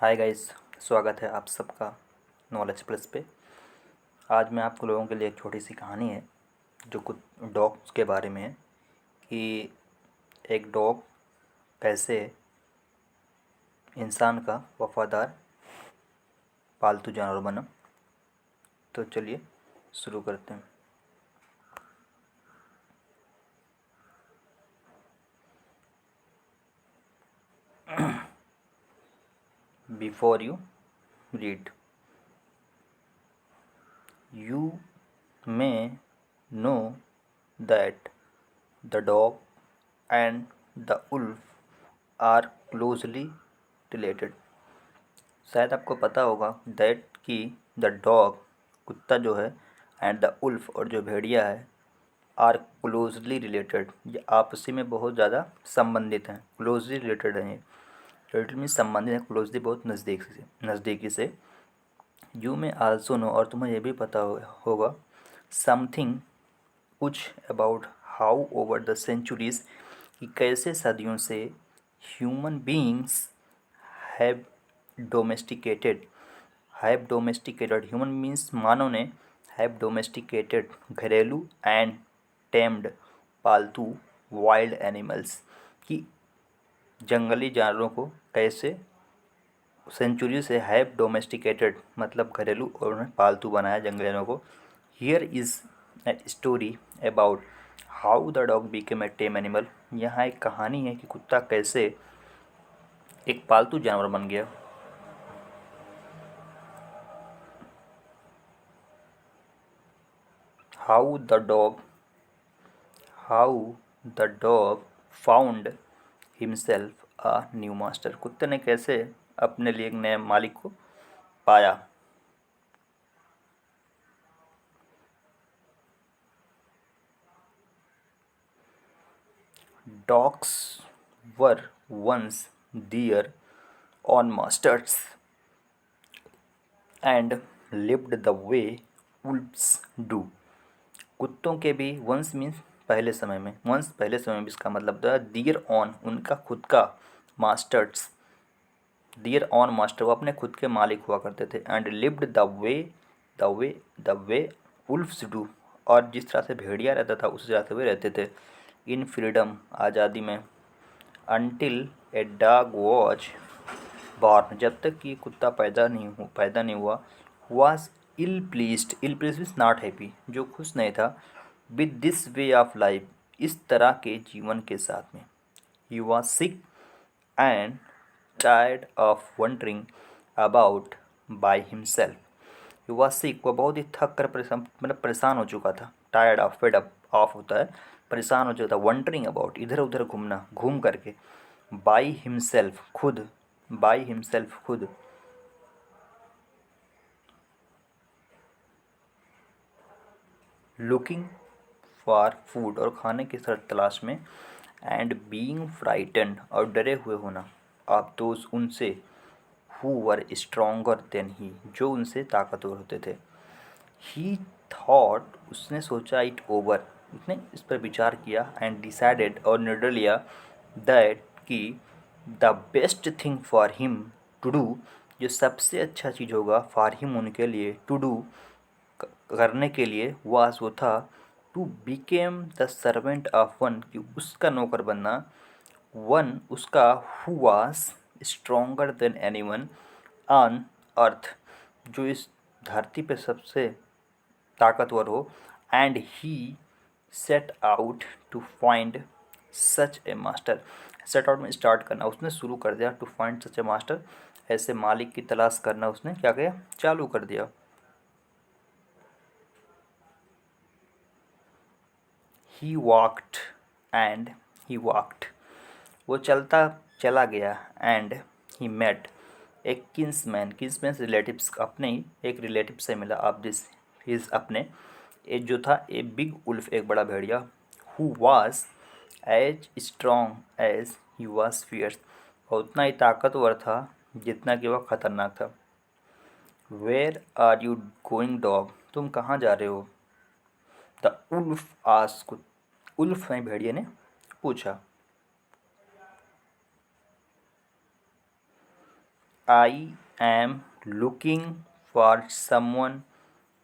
Hi guys, स्वागत है आप सबका नॉलेज प्लस पे। आज मैं आप लोगों के लिए एक छोटी सी कहानी है जो कुछ डॉग्स के बारे में है कि एक डॉग कैसे इंसान का वफादार पालतू जानवर बना। तो चलिए शुरू करते हैं। Before you read, you may know that the dog and the wolf are closely related। शायद आपको पता होगा दैट कि द डॉग कुत्ता जो है एंड द उल्फ और जो भेड़िया है आर क्लोजली रिलेटेड, ये आपसी में बहुत ज़्यादा संबंधित हैं। क्लोजली रिलेटेड हैं, ये रिलेटेड मीन्स संबंधित हैं, क्लोजली बहुत नज़दीकी से। यू में आल्सो नो, और तुम्हें यह भी पता होगा समथिंग कुछ about how over the centuries, कि कैसे सदियों से human beings have domesticated human means मानव ने हैव डोमेस्टिकेटेड घरेलू एंड टेम्ड पालतू वाइल्ड एनिमल्स, कि जंगली जानवरों को कैसे सेंचुरी से हैव डोमेस्टिकेटेड मतलब घरेलू और उन्हें पालतू बनाया जंगली जानवरों को। Here is a story about how the dog became a time animal. यहाँ एक कहानी है कि कुत्ता कैसे एक पालतू जानवर बन गया। How the dog found himself a new master. कुत्ते ने कैसे अपने लिए एक नए मालिक को पाया। Dogs were once their own masters and lived the way wolves do। कुत्तों के भी वंश मीन्स पहले समय में, इसका मतलब था दियर ऑन उनका खुद का, मास्टर्स दियर ऑन मास्टर वो अपने खुद के मालिक हुआ करते थे। And lived the way wolves do, और जिस तरह से भेड़िया रहता था उस तरह से वे रहते थे। इन फ्रीडम आज़ादी में। Until a dog was born जब तक कि कुत्ता पैदा नहीं हुआ। Was ill pleased means not happy जो खुश नहीं था। With this way of life इस तरह के जीवन के साथ में। He was sick and tired of wandering about by himself. He was sick वो बहुत ही थक कर परेशान हो चुका था। Tired of, fed up, of होता है परेशान हो चुका था। वंडरिंग अबाउट इधर उधर घूमना, घूम करके। बाय हिमसेल्फ खुद, खुद। लुकिंग फॉर फूड और खाने की तलाश में। एंड बीइंग फ्राइटेंड और डरे हुए होना। आप दोस्त उनसे who were stronger than he जो उनसे ताकतवर होते थे। ही थॉट उसने सोचा, इट ओवर उसने इस पर विचार किया। एंड डिसाइडेड और निर्णय लिया दैट कि the best thing for him to do जो सबसे अच्छा चीज़ होगा फॉर हिम उनके लिए, टू डू करने के लिए, वास वो था to become the servant of one कि उसका नौकर बनना। वन उसका who was stronger than anyone on earth जो इस धरती पे सबसे ताकतवर हो। And he set out to find such a master. Set out में स्टार्ट करना उसने शुरू कर दिया। To find such a master ऐसे मालिक की तलाश करना उसने क्या किया, चालू कर दिया। ही वॉक्ड वो चलता चला गया। एंड ही मेट एक किन्समैन रिलेटिव्स अपने ही एक रिलेटिव से मिला। आप दिस हिज अपने एक जो था ए बिग उल्फ एक बड़ा भेड़िया। Who was as strong as he was fierce और उतना ही ताकतवर था जितना कि वह खतरनाक था। Where are you going dog तुम कहाँ जा रहे हो। द उल्फ आस्क्ड उल्फ में भेड़िए ने पूछा। I am looking for someone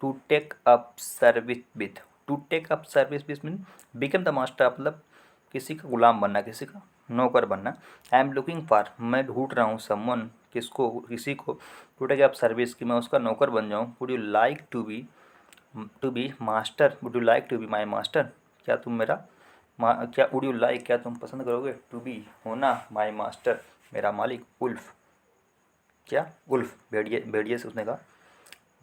to take up service with. To take up service with mean become the master, मतलब किसी का गुलाम बनना, किसी का नौकर बनना। आई एम लुकिंग फॉर, मैं ढूंढ रहा हूँ, समवन किसको, किसी को, टू टेक अप सर्विस, कि मैं उसका नौकर बन जाऊँ। Would you like to be master, would you like to be my master, क्या तुम मेरा क्या वुड यू लाइक, क्या तुम पसंद करोगे, टू बी होना, माई मास्टर मेरा मालिक, उल्फ, क्या उल्फ भेड़िए, भेड़िए से उसने कहा,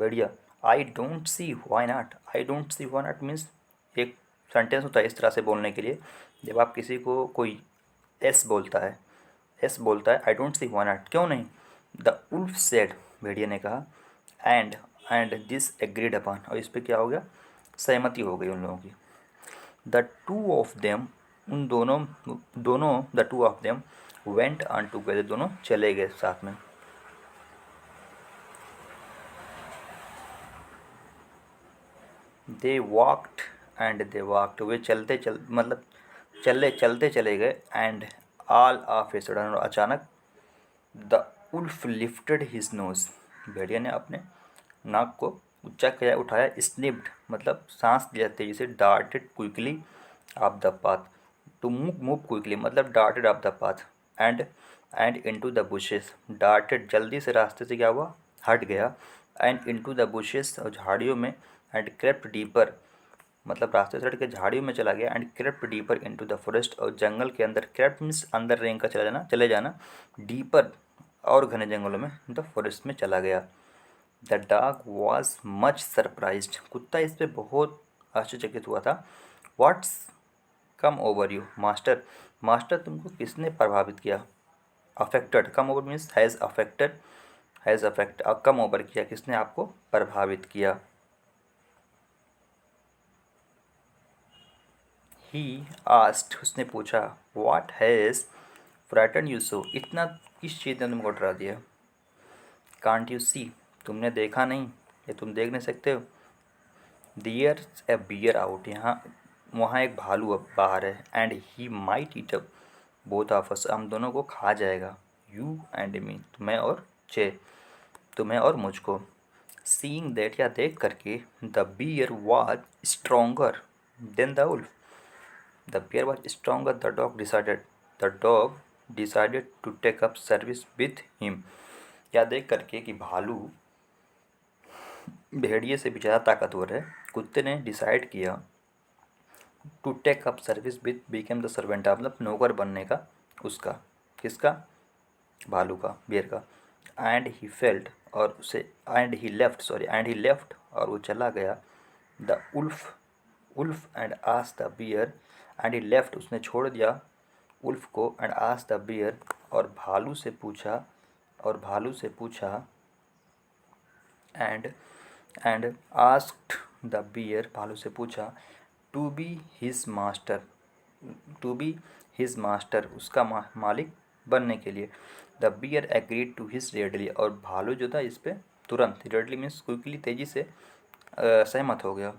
भेड़िया। I don't see why not, I don't see why not means एक सेंटेंस होता है इस तरह से बोलने के लिए, जब आप किसी को कोई एस बोलता है, एस बोलता है, I don't see why not, क्यों नहीं। द उल्फ सेड, भेड़िया ने कहा, एंड दिस एग्रीड अपॉन, और इस पर क्या हो गया, सहमति हो गई उन लोगों की। द टू ऑफ देम, उन दोनों दोनों the two of them went on together, दोनों चले गए साथ में। They walked and they walked, वे मतलब चलते चले गए। And all of a sudden, और अचानक, the wolf lifted his nose, भेड़िया ने अपने नाक को ऊंचा किया, उठाया। स्निप्ड मतलब सांस लिया तेजी से। Darted quickly off the path, to move quickly मतलब darted off the path. And into the bushes, darted जल्दी से रास्ते से क्या हुआ, हट गया। एंड इनटू द बुशेस, और झाड़ियों में। एंड क्रेप्ट डीपर मतलब रास्ते से हट के झाड़ियों में चला गया। And crept deeper into the forest, और जंगल के अंदर, क्रेप्ट मीन्स अंदर रेंग का चले जाना, डीपर और घने जंगलों में, द फॉरेस्ट में चला गया। The dog was much surprised, कुत्ता इस पे बहुत आश्चर्यचकित हुआ था। What's come over you master, master तुमको किसने प्रभावित किया। Affected, come over means has affected, come over किया, किसने आपको प्रभावित किया। ही आस्क्ड, उसने पूछा। What has frighten you so, इतना किस चीज़ ने तुमको डरा दिया। कांट यू सी, तुमने देखा नहीं, या तुम देख नहीं सकते हो। देयर ए बियर आउट, यहाँ वहाँ एक भालू अब बाहर है। And he might eat up both of us, हम दोनों को खा जाएगा। यू एंड मी, तुम्हें और मुझको। सीइंग दैट, या देख करके, the bear was stronger than the wolf, the bear was stronger, the dog decided to take up service with him, क्या देख करके कि भालू भेड़िए से भी ज़्यादा ताकतवर है, कुत्ते ने डिसाइड किया to take up service with became the servant, मतलब नौकर बनने का उसका, किसका, भालू का, बियर का। एंड ही फेल्ट, और उसे, एंड ही लेफ्ट, और वो चला गया। The wolf and as the bear, and he left, उसने छोड़ दिया उल्फ को। एंड आस द बियर, और भालू से पूछा, एंड आस्क्ड द बियर, भालू से पूछा, टू बी हिज मास्टर, उसका मालिक बनने के लिए। The bear agreed to his readily, और भालू जो था इस पे तुरंत, रेडली मीन्स क्विकली, तेजी से सहमत हो गया।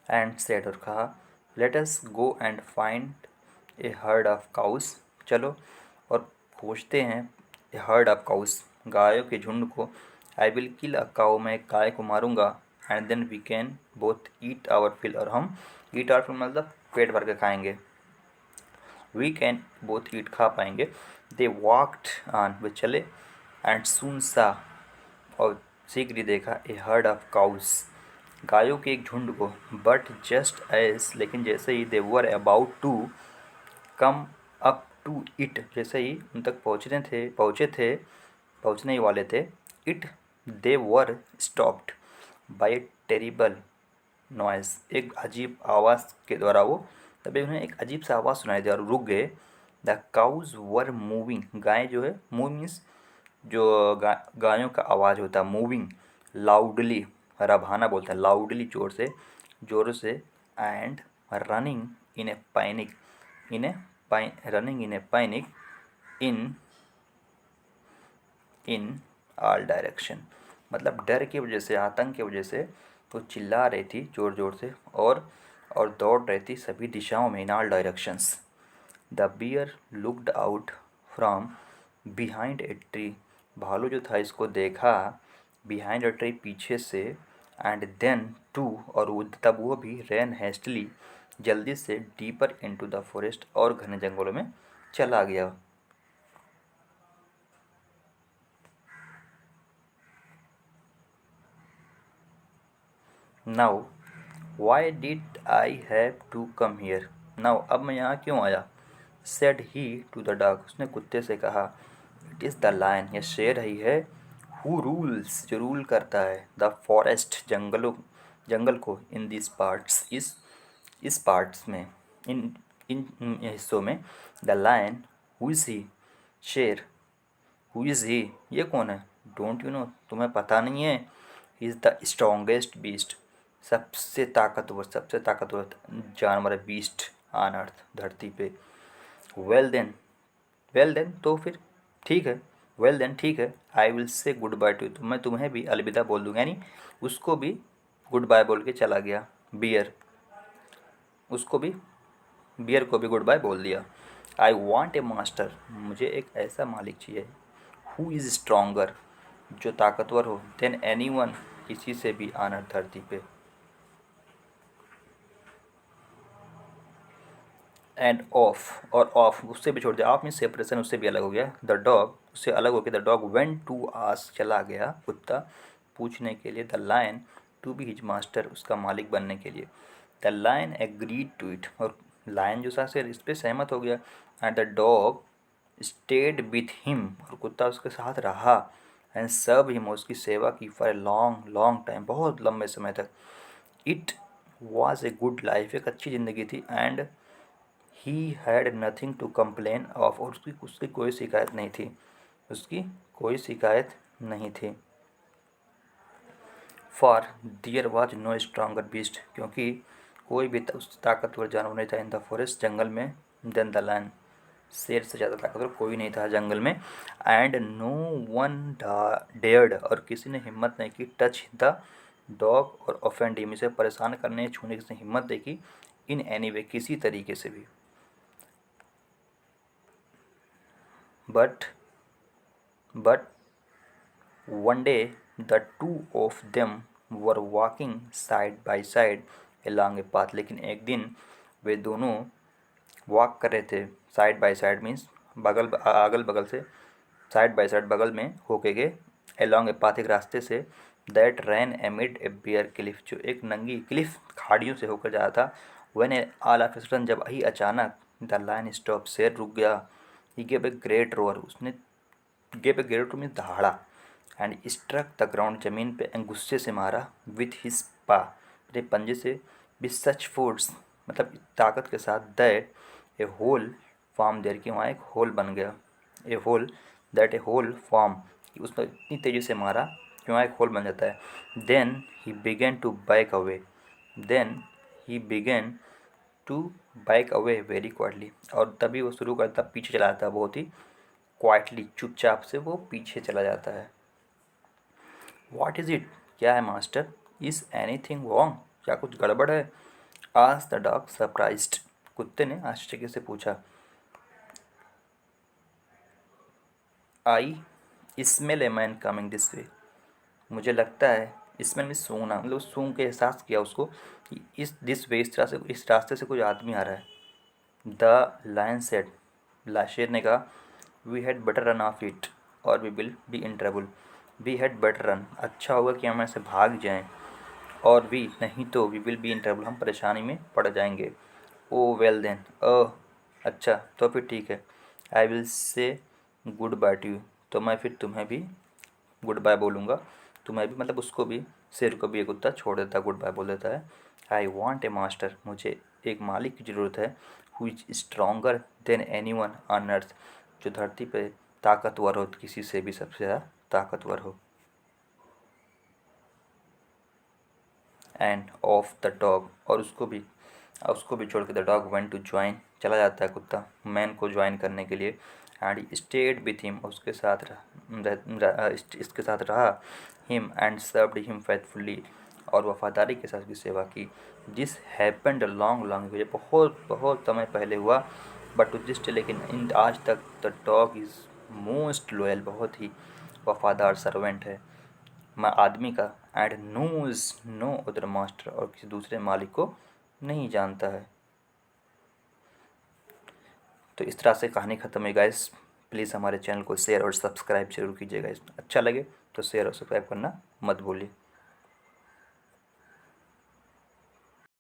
एंड सेड, और कहा, let us go and find A heard of cows, चलो और खोजते हैं ए हर्ड ऑफ काउस, गायों के झुंड को। I will kill a cow, मैं एक गाय को मारूंगा। And then we can both eat our fill, और हम ईट आवर फिल मतलब पेट भर के खाएंगे। वी कैन बोथ ईट, खा पाएंगे। दे वॉकड ऑन, वे चले। एंड सून सा, और शीघ्र ही देखा, ए हर्ड ऑफ काउस, गायों के एक झुंड को। बट जस्ट एज, लेकिन जैसे ही, they were about to come up to it, जैसे ही उन तक पहुँचने ही वाले थे। It they were stopped by terrible noise, एक अजीब आवाज़ के द्वारा वो, तभी उन्हें एक अजीब सा आवाज़ सुनाई दिया और रुक गए। द काउज वर मूविंग, गाय जो है, मूव मीन्स जो गायों का आवाज़ होता है, मूविंग लाउडली, रभाना बोलता है, लाउडली, जोर से। And running in A panic, running in A panic in all direction, मतलब डर की वजह से, आतंक की वजह से वो चिल्ला रही थी जोर जोर से, और दौड़ रही थी सभी दिशाओं में, in all directions. The bear looked out from behind a tree, भालू जो था इसको देखा बिहाइंड अ ट्री, पीछे से, एंड देन टू, और तब वो भी रैन हेस्टली, जल्दी से, डीपर इनटू द फॉरेस्ट, और घने जंगलों में चला गया। Now why did I have to come here, now अब मैं यहाँ क्यों आया, said he to the dog, उसने कुत्ते से कहा, इट इज़ द लायन, यह शेर ही है, हु रूल्स, जो रूल करता है, द फॉरेस्ट, जंगल को, इन दिस पार्ट्स, इस पार्ट्स में, इन इन हिस्सों में, द लायन, हु इज़ ही, शेर, हु इज़ ही, ये कौन है, डोंट यू नो, तुम्हें पता नहीं है, he is the strongest beast, सबसे ताकतवर जानवर है, बीस्ट ऑन अर्थ, धरती पे। वेल देन, वेल देन तो फिर ठीक है, वेल देन ठीक है, I will say good by two, तो मैं तुम्हें भी अलविदा बोल दूंगा, यानी उसको भी गुड बाय बोल के चला गया, बियर, उसको भी, बियर को भी गुड बाय बोल दिया। आई वॉन्ट ए मास्टर, मुझे एक ऐसा मालिक चाहिए, हु इज़ स्ट्रोंगर, जो ताकतवर हो, देन एनी वन, किसी से भी, ऑन अर्थ, धरती पे। एंड ऑफ, और ऑफ उससे भी छोड़ दिया, ऑफ मीन सेपरेशन, उससे भी अलग हो गया, द डॉग, उससे अलग हो गया, the dog went to ask, चला गया कुत्ता पूछने के लिए, the lion to be his master, उसका मालिक बनने के लिए, the lion agreed to it, और लायन जो था से इस पर सहमत हो गया, and the dog stayed with him, और कुत्ता उसके साथ रहा, एंड सर्व हिम, उसकी सेवा की, for a long long time, बहुत लंबे समय तक। It was a good life, एक अच्छी ज़िंदगी थी, and he had nothing to complain of, और उसकी उसकी कोई शिकायत नहीं थी, उसकी कोई शिकायत नहीं थी। For there was no stronger beast, क्योंकि कोई भी ताकतवर जानवर नहीं था, इन द फॉरेस्ट, जंगल में, देन द लायन, शेर से ज़्यादा ताकतवर कोई नहीं था जंगल में, एंड नो वन डेयर्ड, और किसी ने हिम्मत नहीं की, टच द डॉग, और ऑफेंड हिम, इसे परेशान करने, छूने की हिम्मत देखी, इन एनी वे, किसी तरीके से भी। But but one day the two of them were walking side by side along a path, लेकिन एक दिन वे दोनों वॉक कर रहे थे, साइड बाय साइड मीन्स अगल बगल से, साइड बाय साइड बगल में होके गए, along a path, एक रास्ते से, that ran amid a bare cliff, जो एक नंगी क्लिफ, खाड़ियों से होकर जा रहा था, when all of a sudden, जब ही अचानक, द लायन स्टॉप, शेर रुक गया, he gave a great roar, उसने gave a great roar means दहाड़ा, एंड स्ट्रक द ग्राउंड, जमीन पे गुस्से से मारा, विथ हिज पा, अपने पंजे से, विथ सच फोर्स, मतलब ताकत के साथ, that a hole form there, कि वहाँ एक होल बन गया, a hole, that a hole form, उसने इतनी तेज़ी से मारा कि वहाँ एक होल बन जाता है। Then he began to back away, then he began to back away very quietly, और तभी वो शुरू करता, पीछे चला जाता, बहुत ही क्वाइटली, चुपचाप से वो पीछे चला जाता है। व्हाट इज़ इट, क्या है master, is any thing wrong, क्या कुछ गड़बड़ है, आज द डॉग सरप्राइज्ड, कुत्ते ने आश्चर्य से पूछा। I smell a man coming this way, मुझे लगता है, स्मेल में सूंघना, मतलब सूंघ के एहसास किया उसको कि इस दिस वे, इस तरह से, इस रास्ते से कोई आदमी आ रहा है। द लायन सेड, शेर ने कहा, we had better run off it, और we will be in trouble, we had better run, अच्छा होगा कि हम ऐसे भाग जाएं, और वी, नहीं तो, we will be in trouble, हम परेशानी में पड़ जाएंगे। ओ वेल देन, अच्छा तो फिर ठीक है, I will say good by two you, तो मैं फिर तुम्हें भी गुड बाय बोलूँगा, तुम्हें भी, मतलब उसको भी, शेर को भी एक कुत्ता छोड़ देता है, गुड बाय बोल देता है। आई वॉन्ट ए मास्टर, मुझे एक मालिक की ज़रूरत है, who is stronger than anyone on earth, जो धरती पे ताकतवर हो, किसी से भी सबसे ज़्यादा ताकतवर हो। एंड ऑफ द डॉग, और उसको भी छोड़ के, the dog went to join, चला जाता है कुत्ता मैन को ज्वाइन करने के लिए, एंड स्टेड विथ हिम, उसके साथ इसके साथ रहा, him, and served him faithfully, और वफादारी के साथ उसकी सेवा की। दिस हैपेंड लॉन्ग लॉन्ग, ये बहुत बहुत समय पहले हुआ, बट जिस्ट लेकिन इन आज तक the dog is most loyal, बहुत ही वफादार सर्वेंट है आदमी का। And knows no other master, और किसी दूसरे मालिक को नहीं जानता है। तो इस तरह से कहानी ख़त्म हुई गाइस। प्लीज़ हमारे चैनल को शेयर और सब्सक्राइब जरूर कीजिएगा। अच्छा लगे तो शेयर और सब्सक्राइब करना मत भूलिए।